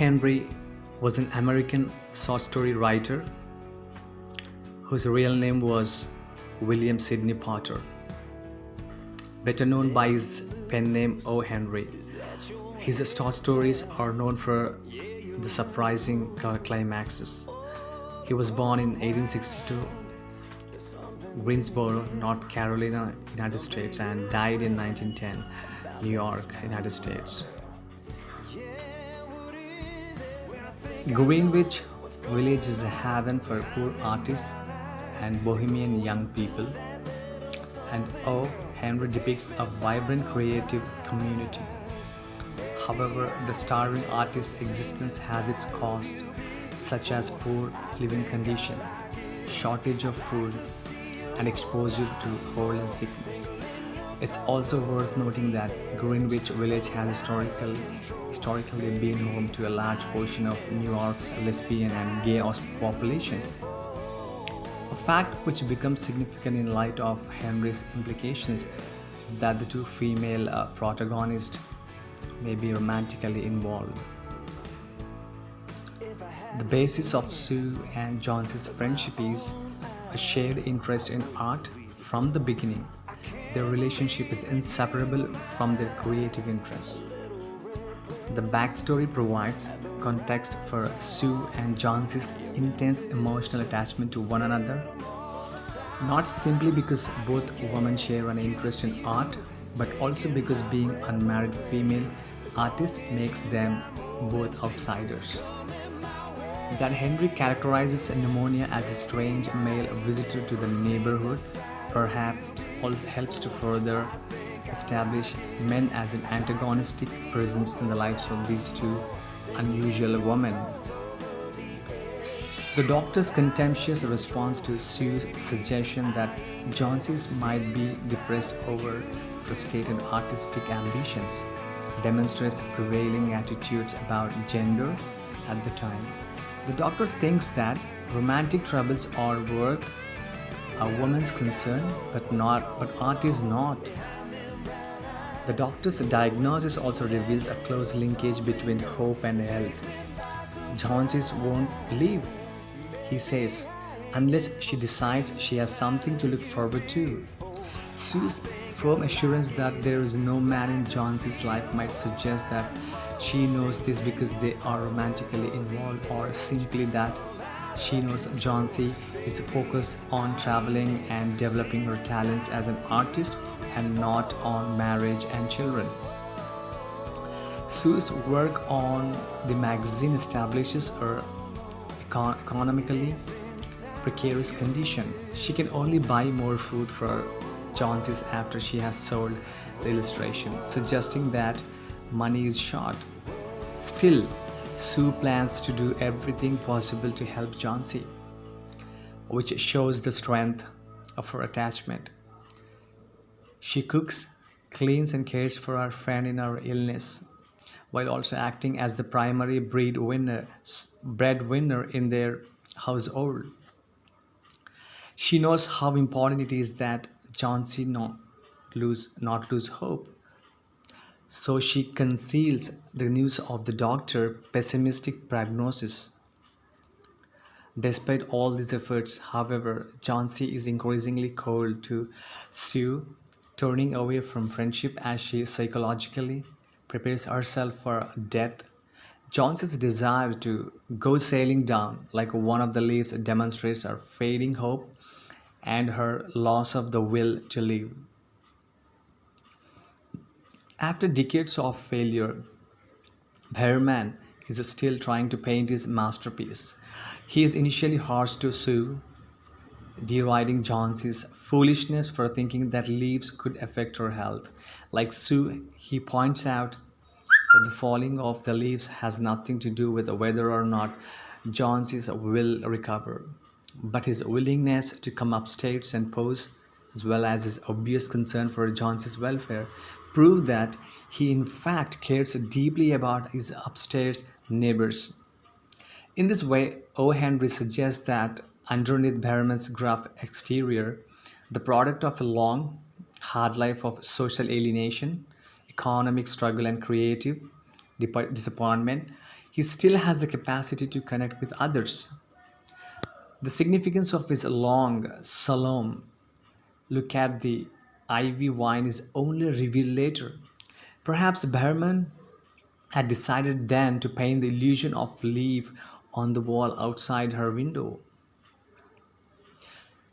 Henry was an American short story writer whose real name was William Sidney Potter, better known by his pen name O. Henry. His short stories are known for the surprising climaxes. He was born in 1862, Greensboro, North Carolina, United States, and died in 1910, New York, United States. Greenwich Village is a haven for poor artists and bohemian young people, and O. Henry depicts a vibrant creative community. However, the starving artist's existence has its costs, such as poor living conditions, shortage of food, and exposure to cold and sickness. It's also worth noting that Greenwich Village has historically been home to a large portion of New York's lesbian and gay population, a fact which becomes significant in light of Henry's implications that the two female protagonists may be romantically involved. The basis of Sue and Johnson's friendship is a shared interest in art from the beginning. Their relationship is inseparable from their creative interests. The backstory provides context for Sue and Johnson's intense emotional attachment to one another, not simply because both women share an interest in art, but also because being unmarried female artists makes them both outsiders. That Henry characterizes pneumonia as a strange male visitor to the neighborhood perhaps also helps to further establish men as an antagonistic presence in the lives of these two unusual women. The doctor's contemptuous response to Sue's suggestion that Johnson might be depressed over frustrated artistic ambitions demonstrates prevailing attitudes about gender at the time. The doctor thinks that romantic troubles are worth a woman's concern, but art is not. The doctor's diagnosis also reveals a close linkage between hope and health. Johnson won't leave, he says, unless she decides she has something to look forward to. Sue's firm assurance that there is no man in Johnson's life might suggest that she knows this because they are romantically involved, or simply that she knows Johnson is focused on traveling and developing her talents as an artist and not on marriage and children. Sue's work on the magazine establishes her economically precarious condition. She can only buy more food for Johnson's after she has sold the illustration, suggesting that money is short. Still, Sue plans to do everything possible to help Johnson, which shows the strength of her attachment. She cooks, cleans, and cares for her friend in her illness, while also acting as the primary breadwinner in their household. She knows how important it is that Johnson not lose hope. So she conceals the news of the doctor's pessimistic prognosis. Despite all these efforts, however, Johnson is increasingly cold to Sue, turning away from friendship as she psychologically prepares herself for death. Johnson's desire to go sailing down like one of the leaves demonstrates her fading hope and her loss of the will to live. After decades of failure, Berman is still trying to paint his masterpiece. He is initially harsh to Sue, deriding Johnson's foolishness for thinking that leaves could affect her health. Like Sue, he points out that the falling of the leaves has nothing to do with whether or not Johnson will recover, but his willingness to come upstairs and pose, as well as his obvious concern for Johnson's welfare, prove that he in fact cares deeply about his upstairs neighbors. In this way, O. Henry suggests that underneath Berman's gruff exterior, the product of a long, hard life of social alienation, economic struggle, and creative disappointment, he still has the capacity to connect with others. The significance of his long Salom, look at the ivy vine, is only revealed later. Perhaps Behrman had decided then to paint the illusion of leaf on the wall outside her window.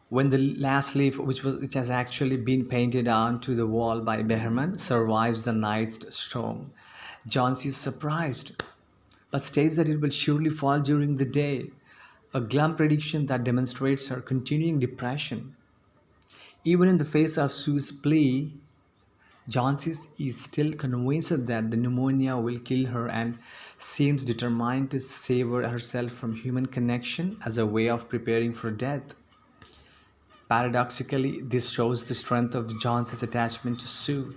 When the last leaf, which has actually been painted onto the wall by Behrman, survives the night's storm, Johnsy is surprised, but states that it will surely fall during the day, a glum prediction that demonstrates her continuing depression. Even in the face of Sue's plea, Johnsy is still convinced that the pneumonia will kill her and seems determined to sever herself from human connection as a way of preparing for death. Paradoxically, this shows the strength of Johnson's attachment to Sue.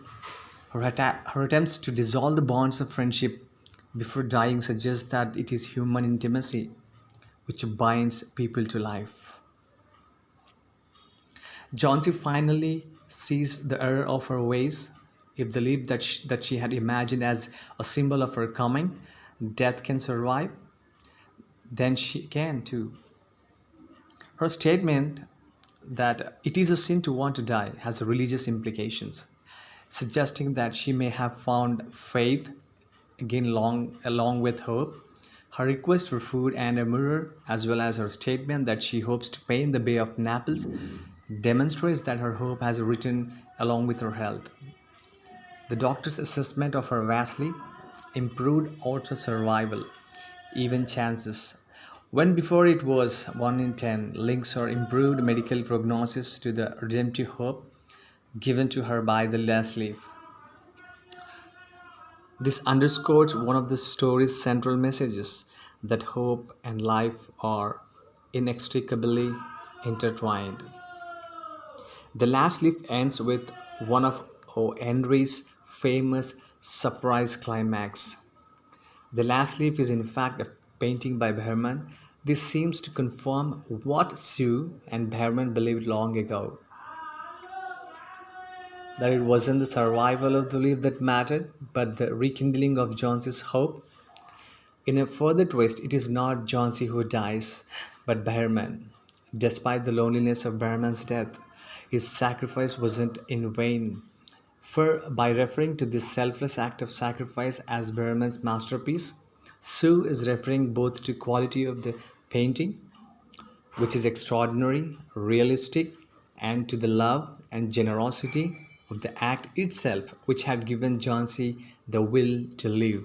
Her attempts to dissolve the bonds of friendship before dying suggest that it is human intimacy which binds people to life. Johnsy finally sees the error of her ways. If the leap that she had imagined as a symbol of her coming, death can survive, then she can too. Her statement that it is a sin to want to die has religious implications, suggesting that she may have found faith again along with hope. Her request for food and a mirror, as well as her statement that she hopes to paint the Bay of Naples, demonstrates that her hope has returned along with her health. The doctor's assessment of her vastly improved odds of survival, even chances, when before it was 1 in 10, links her improved medical prognosis to the redemptive hope given to her by the last leaf. This underscores one of the story's central messages, that hope and life are inextricably intertwined. The last leaf ends with one of O. Henry's famous surprise climax. The last leaf is in fact a painting by Behrman. This seems to confirm what Sue and Behrman believed long ago, that it wasn't the survival of the leaf that mattered, but the rekindling of Jonesy's hope. In a further twist, it is not Jonsy who dies, but Behrman. Despite the loneliness of Behrman's death, his sacrifice wasn't in vain. For by referring to this selfless act of sacrifice as Behrman's masterpiece, Sue is referring both to quality of the painting, which is extraordinary, realistic, and to the love and generosity of the act itself, which had given Jonsy the will to live.